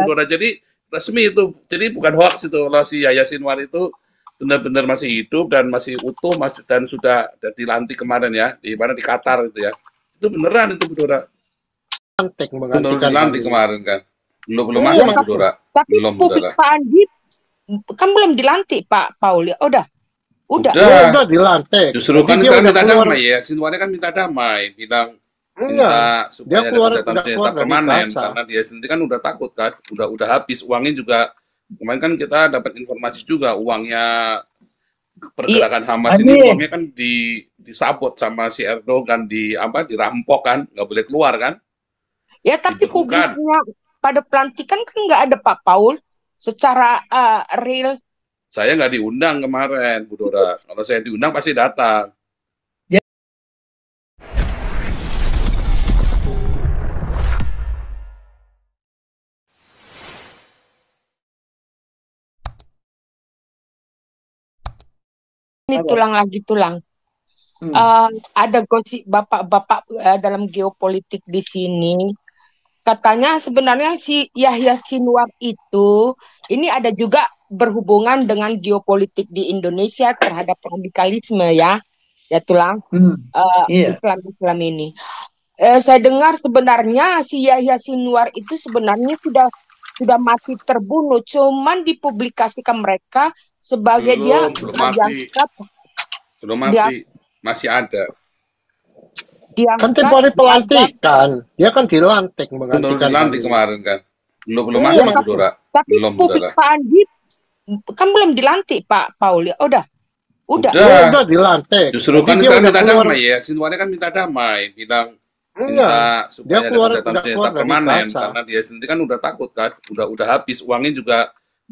Bu Dora. Jadi resmi itu. Jadi bukan hoax itu. Kalau si Yahya Sinwar itu benar-benar masih hidup dan masih utuh, dan sudah dilantik kemarin ya, di mana di Qatar itu ya. Itu beneran itu Bu Dora. Lantik Betul menggantikan dilantik Andi. kemarin kan. Belum Iya, masuk Bu Dora. Tapi Belum Bu publik Dora. Pak Andi kan belum dilantik Pak Paul ya. Udah. Udah dilantik. Justru Jadi kan dia kita udah minta keluar. damai ya. Sinwarnya kan minta damai, Enggak. minta Dia supaya ada keluar gencatan udah senjata keluar dari permanen Gaza. karena dia sendiri kan udah takut kan, udah habis uangnya juga. Kemarin kan kita dapat informasi juga uangnya pergerakan Hamas ini uangnya kan disabot sama si Erdogan, dirampok kan, nggak boleh keluar kan. Ya tapi Dibekukan. publiknya pada pelantikan kan nggak ada Pak Paul secara real. Saya nggak diundang kemarin Bu Dora. Kalau saya diundang pasti datang. Ini tulang lagi tulang. Ada gosip bapak-bapak dalam geopolitik di sini. Katanya sebenarnya si Yahya Sinwar itu ini ada juga berhubungan dengan geopolitik di Indonesia terhadap radikalisme ya tulang Islam ini. Saya dengar sebenarnya si Yahya Sinwar itu sebenarnya sudah mati terbunuh, cuman dipublikasikan mereka sebagai Belum mati. Belum mati, masih ada. Kan tempo hari pelantikan, dia kan dilantik menggantikan dilantik kemarin kan. Belum Iya, masuk Bu Dora. Tapi Belum Bu publik Dora. Pak Andi kan belum dilantik Pak Paul ya. Udah dilantik. Justru kan kita minta damai ya. Sinwarnya kan minta damai, minta supaya ada gencatan senjata permanen karena dia sendiri kan udah takut kan, udah habis uangnya juga.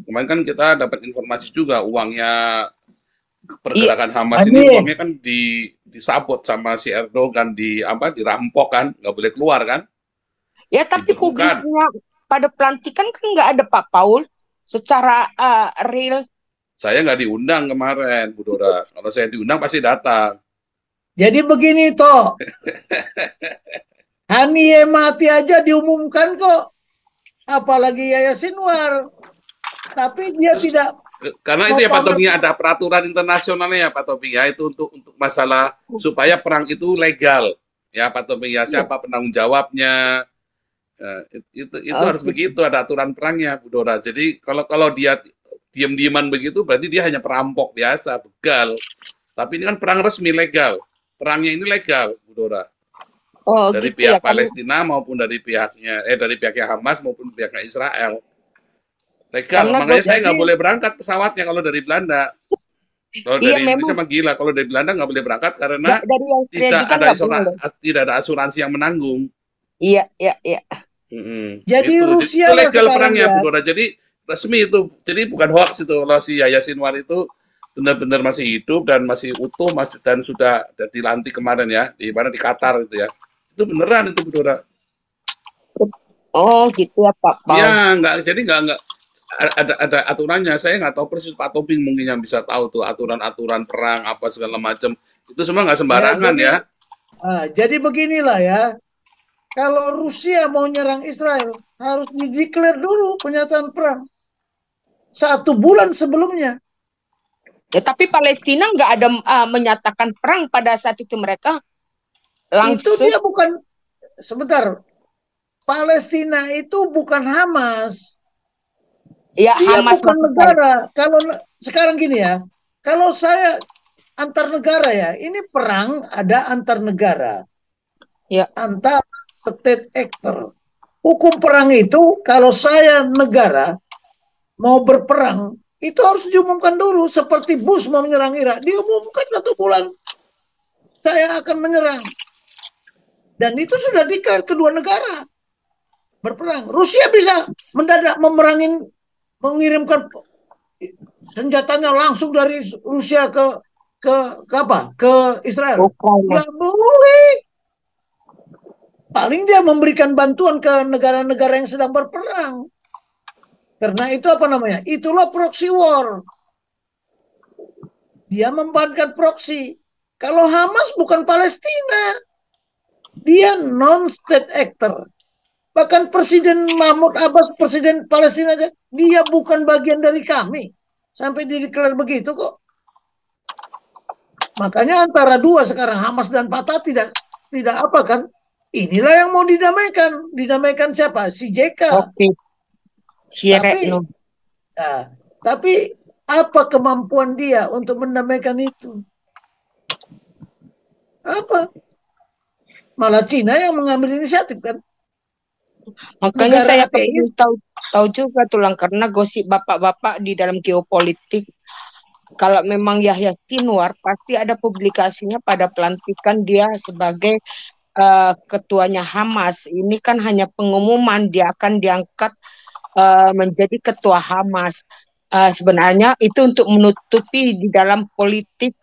Kemarin kan kita dapat informasi juga uangnya pergerakan Hamas ini uangnya kan disabot sama si Erdogan, dirampok kan, nggak boleh keluar kan. Ya tapi publiknya pada pelantikan kan nggak ada Pak Paul secara real. Saya nggak diundang kemarin Bu Dora. Kalau saya diundang pasti datang. Jadi begini toh, Haniye mati aja diumumkan kok, apalagi Yahya Sinwar. Tapi dia tidak. Karena itu ya Pak Tommy, ada peraturan internasionalnya ya Pak Tommy ya, itu untuk masalah supaya perang itu legal ya Pak Tommy ya, siapa penanggung jawabnya, itu harus begitu, ada aturan perangnya Bu Dora. Jadi kalau dia diam-diaman begitu berarti dia hanya perampok biasa, begal. Tapi ini kan perang resmi legal. Perangnya ini legal, Bu Dora. Dari gitu pihak ya, Palestina maupun dari pihaknya Hamas maupun pihaknya Israel. Legal. Makanya saya nggak boleh berangkat pesawatnya kalau dari Belanda. Kalau dari Indonesia mah gila. Kalau dari Belanda nggak boleh berangkat karena tidak ada asuransi yang menanggung. Iya. Jadi Rusia itu legal perangnya, Bu Dora. Jadi resmi itu. Jadi bukan hoax itu. Kalau si Yahya Sinwar itu benar-benar masih hidup dan masih utuh, dan sudah dilantik kemarin ya, di mana di Qatar itu ya. Itu beneran itu Bu Dora. Oh gitu ya Pak Paul. Ya jadi nggak ada aturannya. Saya nggak tahu persis, Pak Tobing mungkin yang bisa tahu tuh aturan perang apa segala macam. Itu semua nggak sembarangan ya. Jadi beginilah ya. Kalau Rusia mau nyerang Israel harus dideklar dulu pernyataan perang 1 bulan sebelumnya. Ya tapi Palestina nggak ada menyatakan perang pada saat itu, mereka langsung. Itu dia bukan, sebentar. Palestina itu bukan Hamas. Ya, dia Hamas bukan negara. Kalau sekarang gini ya, kalau saya antar negara ya, ini perang ada antar negara. Ya. Antar state actor. Hukum perang itu kalau saya negara mau berperang itu harus diumumkan dulu, seperti Bush mau menyerang Irak, diumumkan 1 bulan saya akan menyerang. Dan itu sudah dikatakan kedua negara berperang. Rusia bisa mendadak mengirimkan senjatanya langsung dari Rusia ke Israel. Nggak boleh. Paling dia memberikan bantuan ke negara-negara yang sedang berperang. Karena itu apa namanya? Itulah proxy war. Dia membangun proxy. Kalau Hamas bukan Palestina. Dia non-state actor. Bahkan Presiden Mahmud Abbas, Presiden Palestina, dia bukan bagian dari kami. Sampai dideklar begitu kok. Makanya antara dua sekarang, Hamas dan Fatah tidak apa kan? Inilah yang mau didamaikan. Didamaikan siapa? Si JK. Oke. Tapi apa kemampuan dia untuk mendamaikan itu? Apa? Malah Cina yang mengambil inisiatif kan? Makanya saya pengen tahu juga tulang, karena gosip bapak-bapak di dalam geopolitik. Kalau memang Yahya Sinwar pasti ada publikasinya pada pelantikan dia sebagai ketuanya Hamas. Ini kan hanya pengumuman dia akan diangkat menjadi ketua Hamas. Sebenarnya itu untuk menutupi di dalam politik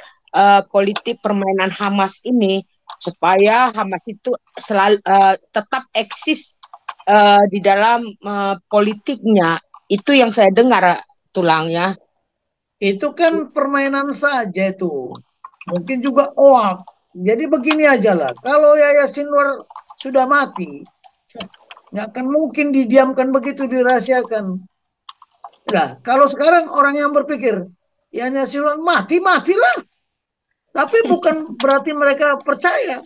permainan Hamas ini, supaya Hamas itu selalu tetap eksis di dalam politiknya. Itu yang saya dengar tulangnya. Itu kan permainan saja itu. Mungkin juga hoax. Jadi begini aja lah. Kalau Yahya Sinwar sudah mati, nggak akan mungkin didiamkan begitu, dirahasiakan. Nah, kalau sekarang orang yang berpikir Yahya Sinwar matilah. Tapi bukan berarti mereka percaya.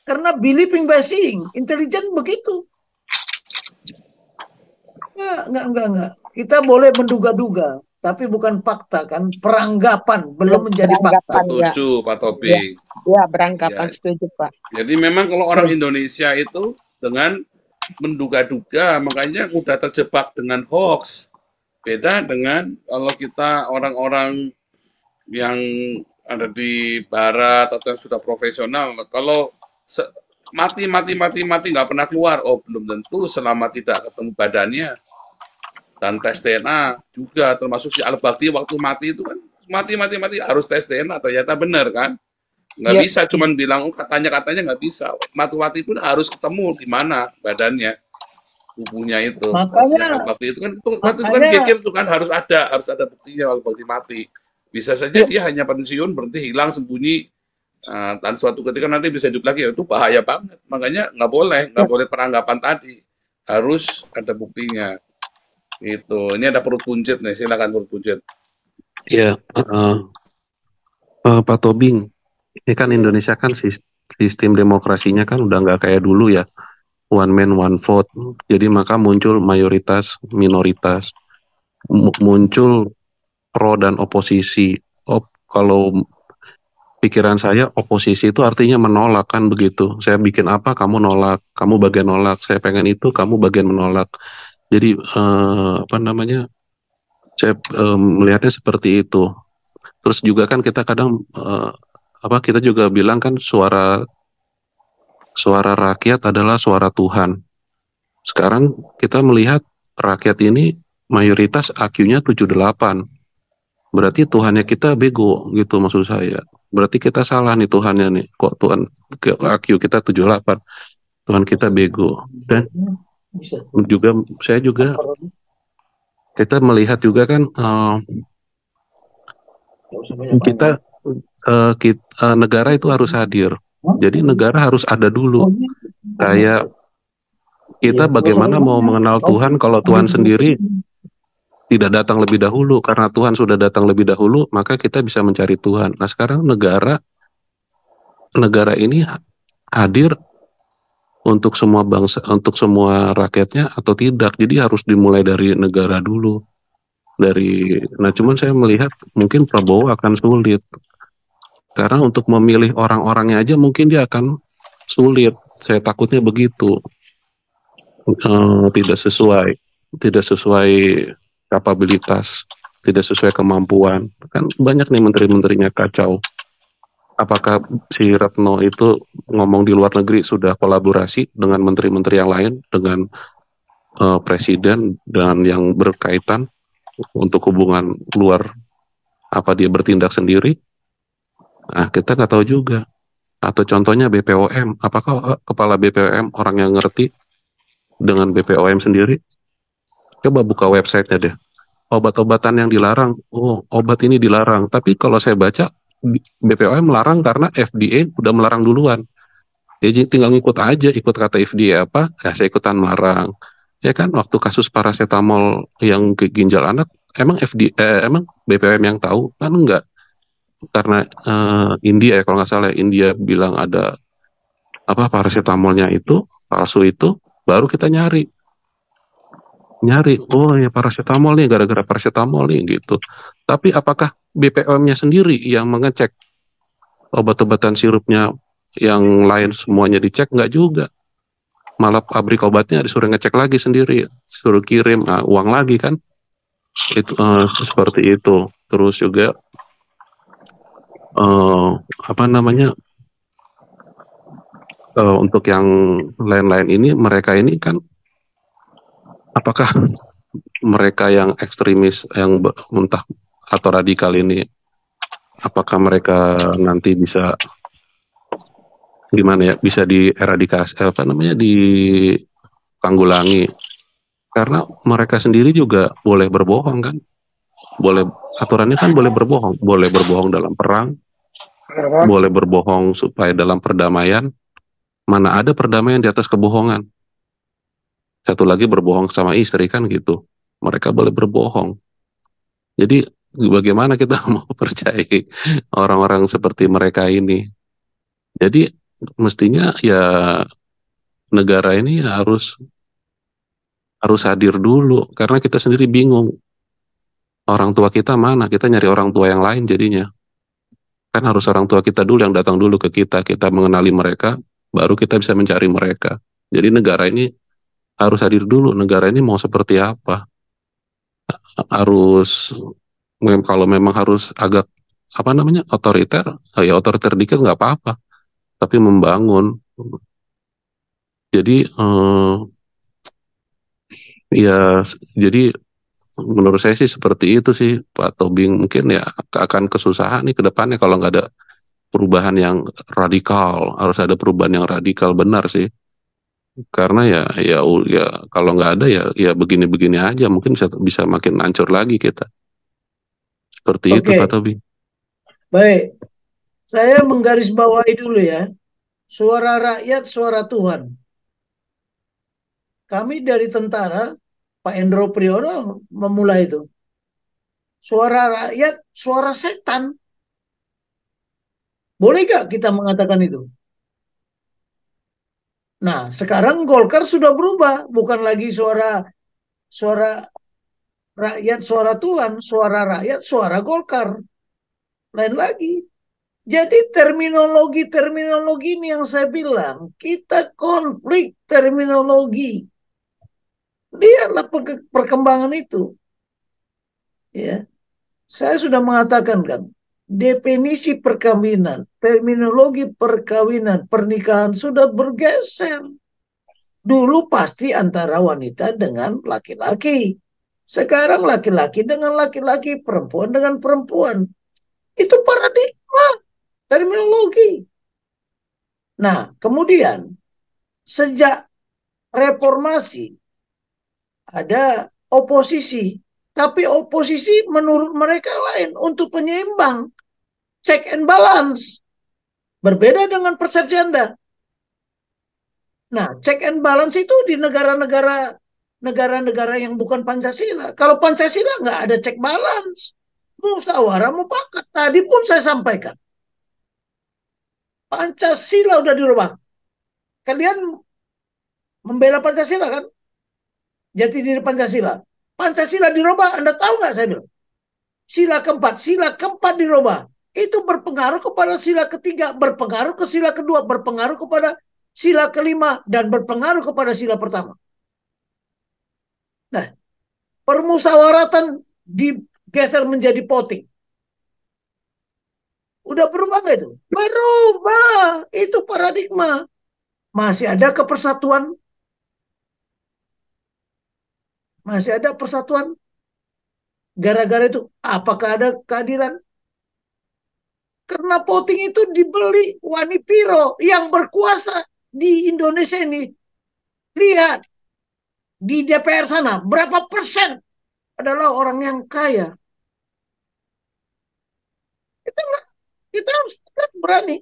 Karena believing by seeing. Intelijen begitu. Enggak. Kita boleh menduga-duga. Tapi bukan fakta kan, peranggapan belum menjadi fakta. Setuju Pak Tobing. Ya, beranggapan setuju Pak. Jadi memang kalau orang Indonesia itu dengan menduga-duga, makanya mudah terjebak dengan hoax. Beda dengan kalau kita orang-orang yang ada di barat atau yang sudah profesional, kalau mati nggak pernah keluar, oh belum tentu selama tidak ketemu badannya. Dan tes DNA juga, termasuk si Al-Baghdadi waktu mati itu kan mati harus tes DNA, ternyata benar kan, nggak bisa cuman bilang katanya nggak bisa, mati pun harus ketemu di mana badannya, tubuhnya itu. Makanya Al-Baghdadi itu kan geger itu kan harus ada buktinya Al-Baghdadi mati. Bisa saja dia hanya pensiun, berhenti, hilang, sembunyi, dan suatu ketika nanti bisa hidup lagi, itu bahaya banget. Makanya nggak boleh peranggapan tadi, harus ada buktinya. Itu, ini ada perut buncit nih, silakan perut buncit. Ya, Pak Tobing, ini kan Indonesia kan sistem demokrasinya kan udah nggak kayak dulu ya, one man one vote. Jadi maka muncul mayoritas minoritas, muncul pro dan oposisi. Kalau pikiran saya oposisi itu artinya menolak kan begitu. Saya bikin apa kamu nolak, kamu bagian nolak. Saya pengen itu kamu bagian menolak. Jadi saya melihatnya seperti itu. Terus juga kan kita kadang kita juga bilang kan suara rakyat adalah suara Tuhan. Sekarang kita melihat rakyat ini mayoritas IQ-nya 78. Berarti Tuhannya kita bego gitu maksud saya. Berarti kita salah nih Tuhannya nih. Kok Tuhan IQ kita 78. Tuhan kita bego. Dan juga kita melihat juga kan negara itu harus hadir. Jadi negara harus ada dulu. Kayak kita bagaimana mau mengenal Tuhan kalau Tuhan sendiri tidak datang lebih dahulu. Karena Tuhan sudah datang lebih dahulu, maka kita bisa mencari Tuhan. Nah sekarang negara ini hadir untuk semua bangsa, untuk semua rakyatnya atau tidak. Jadi harus dimulai dari negara dulu. Cuman saya melihat mungkin Prabowo akan sulit. Karena untuk memilih orang-orangnya aja mungkin dia akan sulit. Saya takutnya begitu. Tidak sesuai kapabilitas, tidak sesuai kemampuan. Kan banyak nih menteri-menterinya kacau. Apakah si Retno itu ngomong di luar negeri sudah kolaborasi dengan menteri-menteri yang lain, dengan presiden dan yang berkaitan untuk hubungan luar, apa dia bertindak sendiri? Nah, kita nggak tahu juga. Atau contohnya BPOM, apakah kepala BPOM orang yang ngerti dengan BPOM sendiri? Coba buka website-nya deh. Obat-obatan yang dilarang, obat ini dilarang. Tapi kalau saya baca, BPOM melarang karena FDA udah melarang duluan. Ya tinggal ngikut aja, ikut kata FDA apa, ya saya ikutan melarang. Ya kan, waktu kasus paracetamol yang ke ginjal anak, emang emang BPOM yang tahu? Kan enggak. Karena India ya, kalau nggak salah, India bilang ada apa paracetamolnya itu palsu itu, baru kita nyari, oh ya paracetamol nih, gara-gara paracetamol nih gitu. Tapi apakah BPOM-nya sendiri yang mengecek obat-obatan sirupnya, yang lain semuanya dicek? Nggak juga, malah pabrik obatnya disuruh ngecek lagi sendiri, suruh kirim uang lagi kan, itu seperti itu. Terus juga apa namanya, untuk yang lain-lain ini, mereka ini kan, apakah mereka yang ekstremis, yang entah atau radikal ini, apakah mereka nanti bisa gimana ya, bisa dieradikasi, apa namanya, ditanggulangi? Karena mereka sendiri juga boleh berbohong kan, boleh, aturannya kan boleh berbohong dalam perang, boleh berbohong supaya dalam perdamaian. Mana ada perdamaian di atas kebohongan? Satu lagi berbohong sama istri kan gitu, mereka boleh berbohong. Jadi bagaimana kita mau percaya orang-orang seperti mereka ini? Jadi mestinya ya negara ini harus hadir dulu, karena kita sendiri bingung. Orang tua kita mana? Kita nyari orang tua yang lain jadinya. Kan harus orang tua kita dulu yang datang dulu ke kita mengenali mereka, baru kita bisa mencari mereka. Jadi negara ini harus hadir dulu. Negara ini mau seperti apa? Harus, kalau memang harus agak apa namanya, otoriter, ya otoriter dikit nggak apa-apa, tapi membangun. Jadi ya, jadi menurut saya sih seperti itu sih Pak Tobing. Mungkin ya akan kesusahan nih ke depannya kalau nggak ada perubahan yang radikal. Harus ada perubahan yang radikal, benar sih. Karena ya kalau nggak ada ya begini-begini aja, mungkin bisa makin hancur lagi kita. Seperti itu Pak Tobing. Baik, saya menggarisbawahi dulu ya. Suara rakyat, suara Tuhan. Kami dari tentara, Pak Endro Priyono memulai itu. Suara rakyat, suara setan. Boleh gak kita mengatakan itu? Nah, sekarang Golkar sudah berubah. Bukan lagi suara rakyat, suara Tuhan. Suara rakyat, suara Golkar. Lain lagi. Jadi terminologi ini yang saya bilang, kita konflik terminologi. Lihatlah perkembangan itu. Ya, saya sudah mengatakan kan, definisi perkawinan, terminologi perkawinan, pernikahan sudah bergeser. Dulu pasti antara wanita dengan laki-laki. Sekarang laki-laki dengan laki-laki, perempuan dengan perempuan. Itu paradigma terminologi. Nah, kemudian sejak reformasi ada oposisi, tapi oposisi menurut mereka lain, untuk penyeimbang, check and balance. Berbeda dengan persepsi Anda. Nah, check and balance itu di negara-negara yang bukan Pancasila. Kalau Pancasila nggak ada check balance. Musyawarah mufakat. Tadi pun saya sampaikan. Pancasila udah dirubah. Kalian membela Pancasila kan? Jati diri Pancasila. Pancasila dirubah, Anda tahu nggak saya bilang? Sila keempat dirubah. Itu berpengaruh kepada sila ketiga, berpengaruh ke sila kedua, berpengaruh kepada sila kelima, dan berpengaruh kepada sila pertama. Nah, permusyawaratan digeser menjadi voting. Udah berubah nggak itu? Berubah. Itu paradigma. Masih ada kepersatuan? Masih ada persatuan? Gara-gara itu, apakah ada keadilan? Karena voting itu dibeli Wanipiro yang berkuasa di Indonesia ini. Lihat, di DPR sana, berapa persen adalah orang yang kaya. Kita harus berani.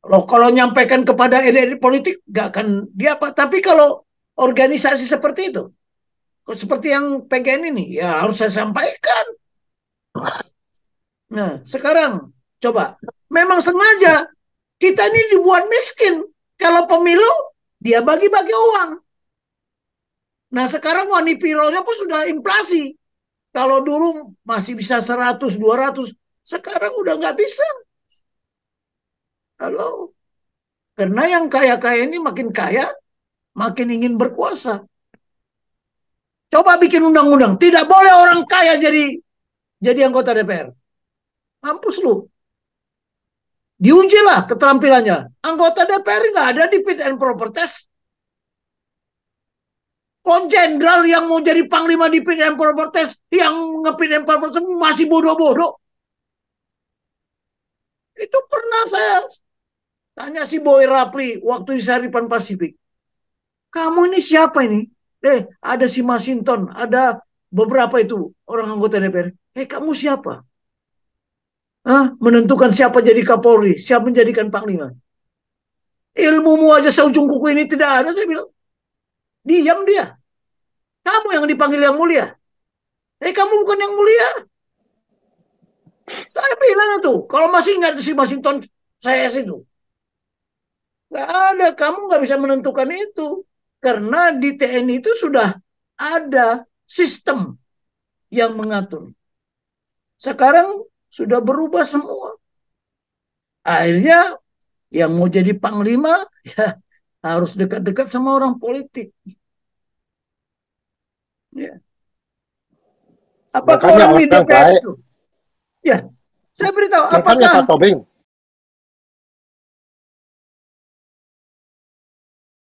Loh, kalau nyampaikan kepada elit politik nggak akan dia apa. Tapi kalau organisasi seperti itu, seperti yang PGN ini, ya harus saya sampaikan. Nah, sekarang coba, memang sengaja kita ini dibuat miskin. Kalau pemilu, dia bagi-bagi uang. Nah, sekarang Wanipiro-nya pun sudah inflasi. Kalau dulu masih bisa 100, 200, sekarang udah nggak bisa. Halo. Karena yang kaya-kaya ini makin kaya, makin ingin berkuasa. Coba bikin undang-undang, tidak boleh orang kaya jadi anggota DPR. Mampus lu. Diujilah keterampilannya. Anggota DPR nggak ada di fit and proper test. Kok jenderal yang mau jadi panglima di fit and proper test, yang nge-fit and proper test masih bodoh-bodoh. Itu pernah saya tanya si Boy Rapli waktu di Saripan Pasifik. Kamu ini siapa ini? Ada si Masinton, ada beberapa itu orang anggota DPR. Kamu siapa? Menentukan siapa jadi Kapolri, siapa menjadikan panglima. Ilmumu aja seujung kuku ini tidak ada, saya bilang. Diam dia. Kamu yang dipanggil yang mulia. Kamu bukan yang mulia. Saya bilang itu, kalau masih ingat si Masinton, saya itu. Gak ada, kamu gak bisa menentukan itu. Karena di TNI itu sudah ada sistem yang mengatur. Sekarang sudah berubah semua. Akhirnya yang mau jadi panglima ya harus dekat-dekat sama orang politik. Ya. Apakah orang di DPR itu? Ya, saya beritahu. Makanya Pak Tobing,